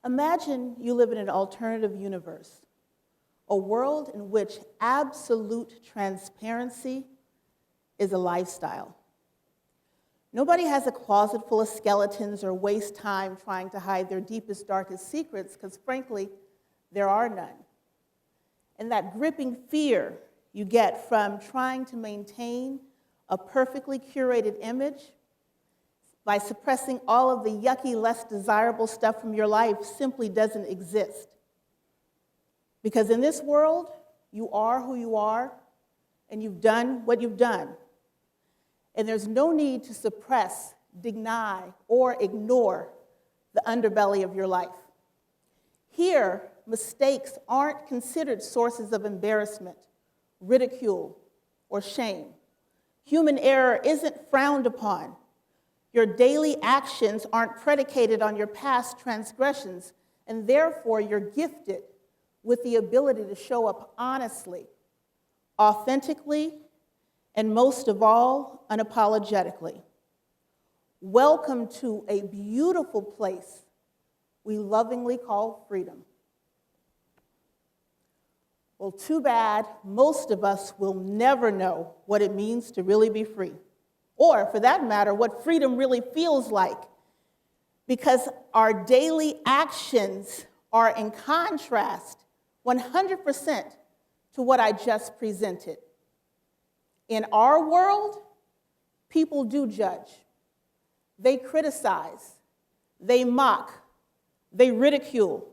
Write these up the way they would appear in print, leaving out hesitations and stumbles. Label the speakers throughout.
Speaker 1: Imagine you live in an alternative universe, a world in which absolute transparency is a lifestyle. Nobody has a closet full of skeletons or waste time trying to hide their deepest, darkest secrets, because frankly, there are none. And that gripping fear you get from trying to maintain a perfectly curated image by suppressing all of the yucky, less desirable stuff from your life simply doesn't exist. Because in this world, you are who you are, and you've done what you've done. And there's no need to suppress, deny, or ignore the underbelly of your life. Here, mistakes aren't considered sources of embarrassment, ridicule, or shame. Human error isn't frowned upon. Your daily actions aren't predicated on your past transgressions, and therefore you're gifted with the ability to show up honestly, authentically, and most of all, unapologetically. Welcome to a beautiful place we lovingly call freedom. Well, too bad most of us will never know what it means to really be free, or for that matter, what freedom really feels like, because our daily actions are in contrast 100% to what I just presented. In our world, people do judge. They criticize, they mock, they ridicule,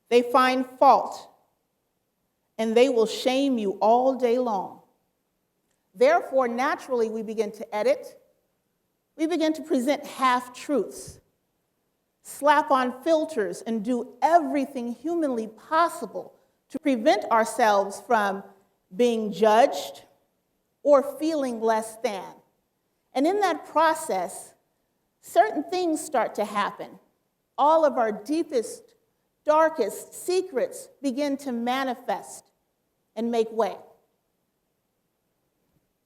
Speaker 1: they find fault, and they will shame you all day long. Therefore, naturally, we begin to edit. We begin to present half-truths, slap on filters, and do everything humanly possible to prevent ourselves from being judged or feeling less than. And in that process, certain things start to happen. All of our deepest, darkest secrets begin to manifest and make way.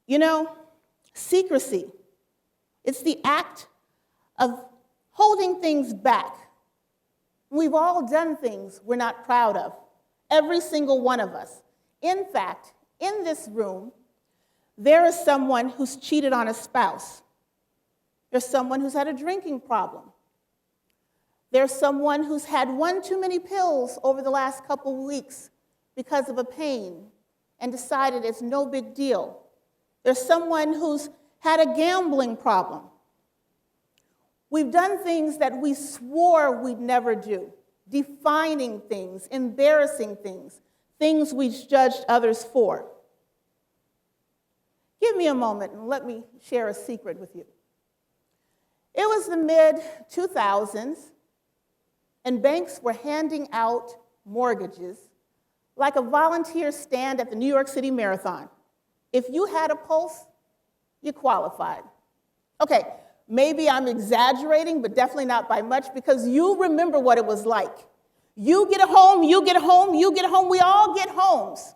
Speaker 1: You know, secrecy, it's the act of holding things back. We've all done things we're not proud of, every single one of us. In fact, in this room, there is someone who's cheated on a spouse. There's someone who's had a drinking problem. There's someone who's had one too many pills over the last couple of weeks because of a pain and decided it's no big deal. There's someone who's had a gambling problem. We've done things that we swore we'd never do, defining things, embarrassing things, things we judged others for. Give me a moment and let me share a secret with you. It was the mid-2000s, and banks were handing out mortgages like a volunteer stand at the New York City Marathon. If you had a pulse, you qualified. Okay, maybe I'm exaggerating, but definitely not by much, because you remember what it was like. You get a home, you get a home, you get a home, we all get homes.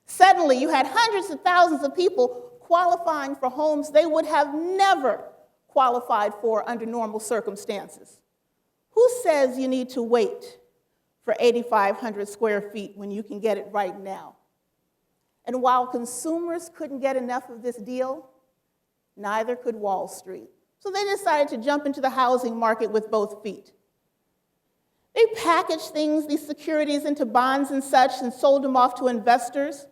Speaker 1: Suddenly, you had hundreds of thousands of people qualifying for homes they would have never qualified for under normal circumstances. Who says you need to wait for 8,500 square feet when you can get it right now? And while consumers couldn't get enough of this deal, neither could Wall Street. So they decided to jump into the housing market with both feet. They packaged things, these securities, into bonds and such, and sold them off to investors.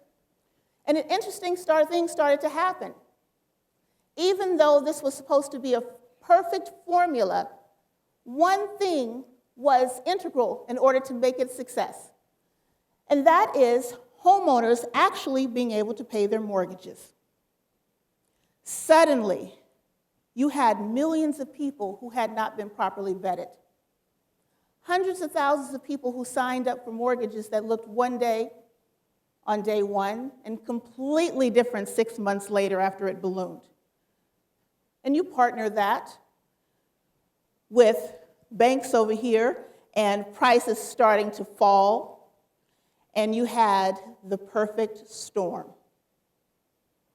Speaker 1: And an interesting thing started to happen. Even though this was supposed to be a perfect formula, one thing was integral in order to make it a success. And that is homeowners actually being able to pay their mortgages. Suddenly, you had millions of people who had not been properly vetted. Hundreds of thousands of people who signed up for mortgages that looked one day on day one and completely different 6 months later after it ballooned. And you partner that with banks over here and prices starting to fall, and you had the perfect storm.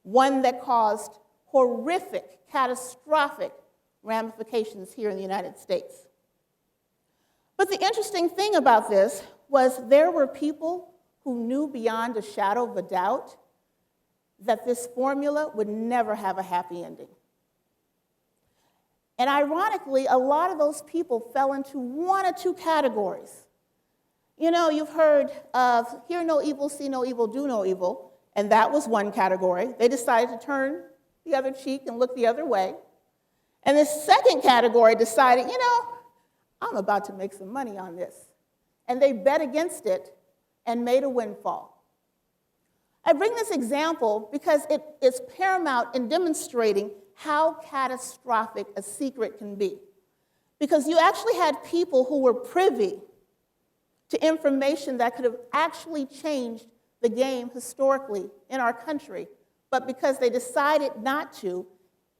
Speaker 1: One that caused horrific, catastrophic ramifications here in the United States. But the interesting thing about this was there were people who knew beyond a shadow of a doubt that this formula would never have a happy ending. And ironically, a lot of those people fell into one or two categories. You know, you've heard of hear no evil, see no evil, do no evil, and that was one category. They decided to turn the other cheek and look the other way. And this second category decided, you know, I'm about to make some money on this. And they bet against it and made a windfall. I bring this example because it is paramount in demonstrating how catastrophic a secret can be. Because you actually had people who were privy to information that could have actually changed the game historically in our country, but because they decided not to,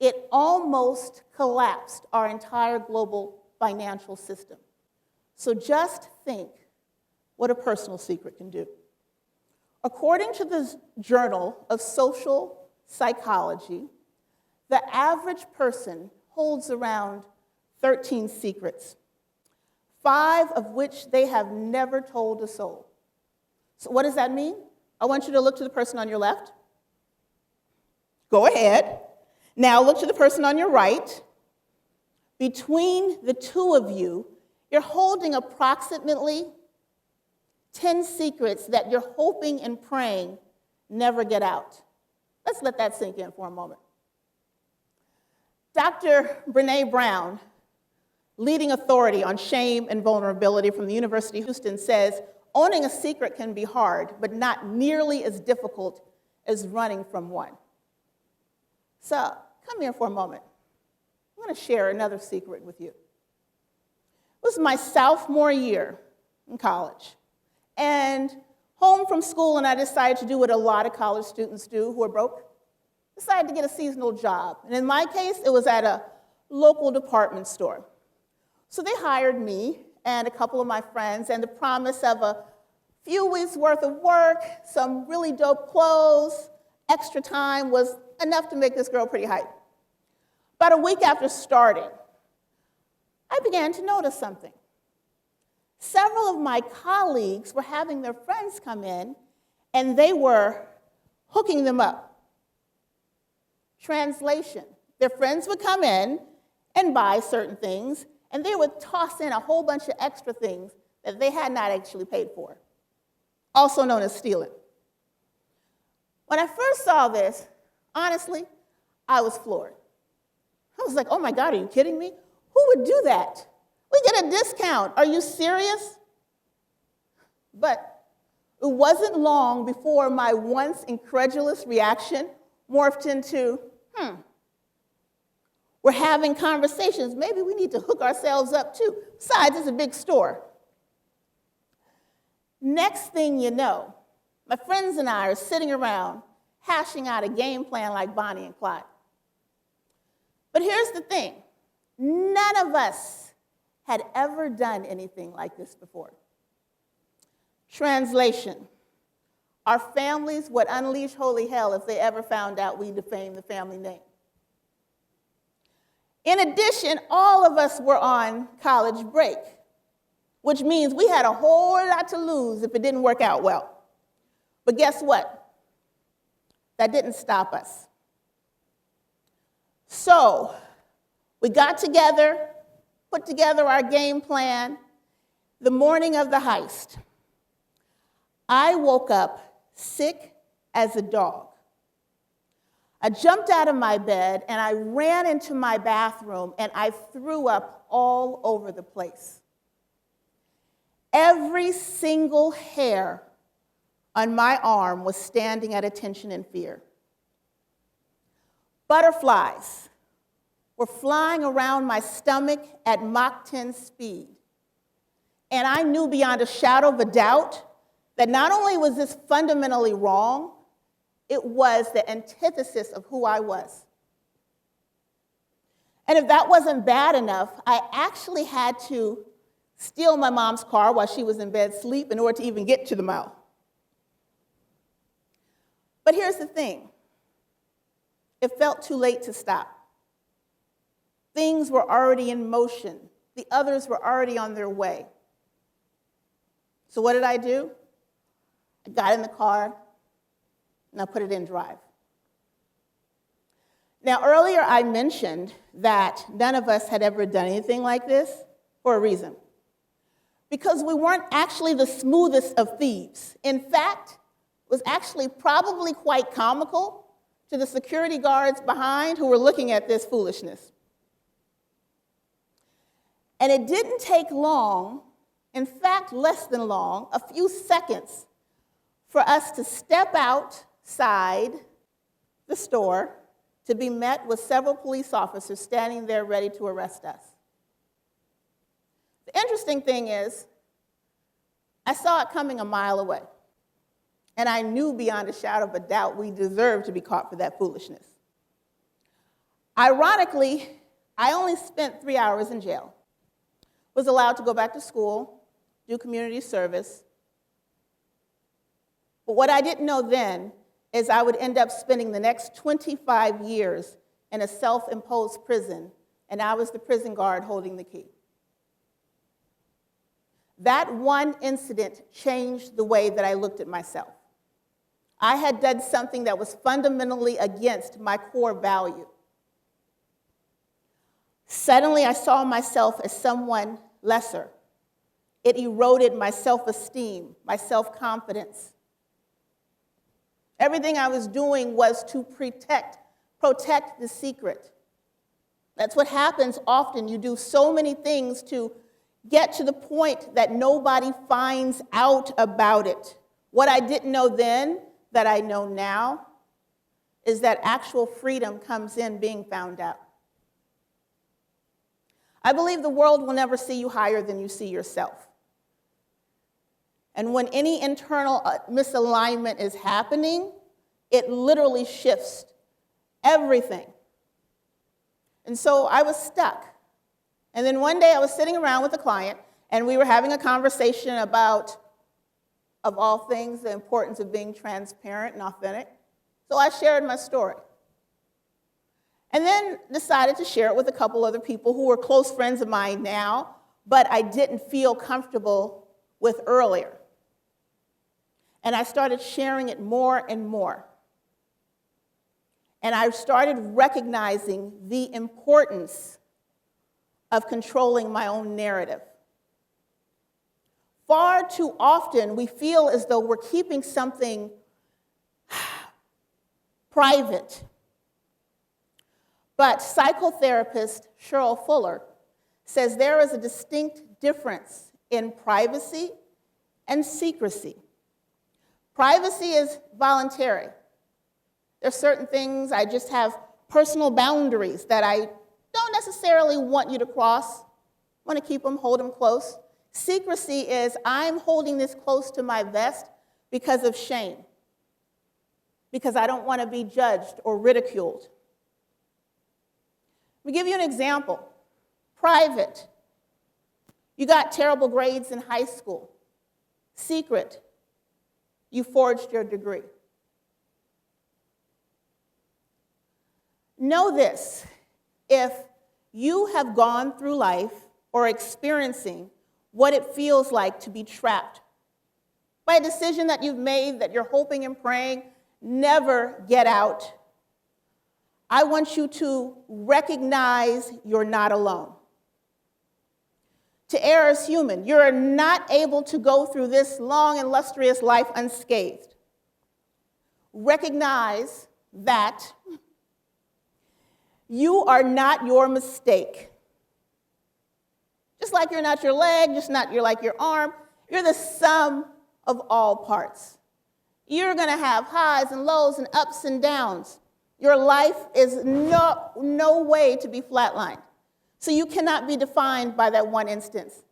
Speaker 1: it almost collapsed our entire global financial system. So just think what a personal secret can do. According to the Journal of Social Psychology, the average person holds around 13 secrets, 5 of which they have never told a soul. So what does that mean? I want you to look to the person on your left. Go ahead. Now look to the person on your right. Between the two of you, you're holding approximately 10 secrets that you're hoping and praying never get out. Let's let that sink in for a moment. Dr. Brené Brown, leading authority on shame and vulnerability from the University of Houston, says, owning a secret can be hard, but not nearly as difficult as running from one. So, come here for a moment. I'm going to share another secret with you. It was my sophomore year in college, and home from school, and I decided to do what a lot of college students do who are broke. Decided to get a seasonal job. And in my case, it was at a local department store. So they hired me and a couple of my friends, and the promise of a few weeks' worth of work, some really dope clothes, extra time was enough to make this girl pretty hype. About a week after starting, I began to notice something. Several of my colleagues were having their friends come in, and they were hooking them up. Translation, their friends would come in and buy certain things, and they would toss in a whole bunch of extra things that they had not actually paid for, also known as stealing. When I first saw this, honestly, I was floored. I was like, oh my God, are you kidding me? Who would do that? We get a discount. Are you serious? But it wasn't long before my once incredulous reaction morphed into, we're having conversations. Maybe we need to hook ourselves up too. Besides, it's a big store. Next thing you know, my friends and I are sitting around hashing out a game plan like Bonnie and Clyde. But here's the thing. None of us had ever done anything like this before. Translation. Our families would unleash holy hell if they ever found out we defamed the family name. In addition, all of us were on college break, which means we had a whole lot to lose if it didn't work out well. But guess what? That didn't stop us. So we got together, put together our game plan. The morning of the heist, I woke up sick as a dog. I jumped out of my bed and I ran into my bathroom and I threw up all over the place. Every single hair on my arm was standing at attention in fear. Butterflies were flying around my stomach at Mach 10 speed. And I knew beyond a shadow of a doubt that not only was this fundamentally wrong, it was the antithesis of who I was. And if that wasn't bad enough, I actually had to steal my mom's car while she was in bed asleep in order to even get to the mall. But here's the thing. It felt too late to stop. Things were already in motion. The others were already on their way. So what did I do? I got in the car, and I put it in drive. Now, earlier I mentioned that none of us had ever done anything like this for a reason. Because we weren't actually the smoothest of thieves. In fact, it was actually probably quite comical to the security guards behind who were looking at this foolishness. And it didn't take long, in fact, less than long, a few seconds, for us to step outside the store to be met with several police officers standing there ready to arrest us. The interesting thing is, I saw it coming a mile away, and I knew beyond a shadow of a doubt we deserved to be caught for that foolishness. Ironically, I only spent 3 hours in jail, was allowed to go back to school, do community service. But what I didn't know then is I would end up spending the next 25 years in a self-imposed prison, and I was the prison guard holding the key. That one incident changed the way that I looked at myself. I had done something that was fundamentally against my core value. Suddenly, I saw myself as someone lesser. It eroded my self-esteem, my self-confidence. Everything I was doing was to protect the secret. That's what happens often. You do so many things to get to the point that nobody finds out about it. What I didn't know then, that I know now, is that actual freedom comes in being found out. I believe the world will never see you higher than you see yourself. And when any internal misalignment is happening, it literally shifts everything. And so I was stuck. And then one day I was sitting around with a client, and we were having a conversation about, of all things, the importance of being transparent and authentic. So I shared my story. And then decided to share it with a couple other people who were close friends of mine now, but I didn't feel comfortable with earlier. And I started sharing it more and more. And I started recognizing the importance of controlling my own narrative. Far too often, we feel as though we're keeping something private. But psychotherapist Cheryl Fuller says there is a distinct difference in privacy and secrecy. Privacy is voluntary. There's certain things, I just have personal boundaries that I don't necessarily want you to cross. I want to keep them, hold them close. Secrecy is I'm holding this close to my vest because of shame, because I don't want to be judged or ridiculed. Let me give you an example. Private. You got terrible grades in high school. Secret. You forged your degree. Know this, if you have gone through life or experiencing what it feels like to be trapped by a decision that you've made that you're hoping and praying never get out, I want you to recognize you're not alone. To err is human. You're not able to go through this long, illustrious life unscathed. Recognize that you are not your mistake. Just like you're not your leg, you're like your arm, you're the sum of all parts. You're going to have highs and lows and ups and downs. Your life is no way to be flatlined. So you cannot be defined by that one instance.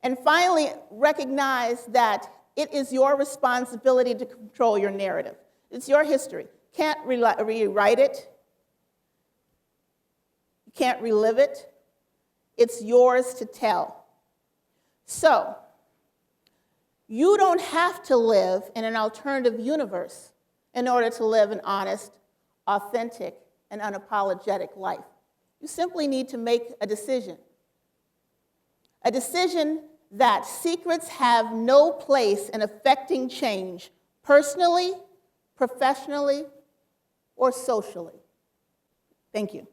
Speaker 1: And finally, recognize that it is your responsibility to control your narrative. It's your history. Can't rewrite it. You can't relive it. It's yours to tell. So, you don't have to live in an alternative universe in order to live an honest, authentic, and unapologetic life. You simply need to make a decision that secrets have no place in affecting change personally, professionally, or socially. Thank you.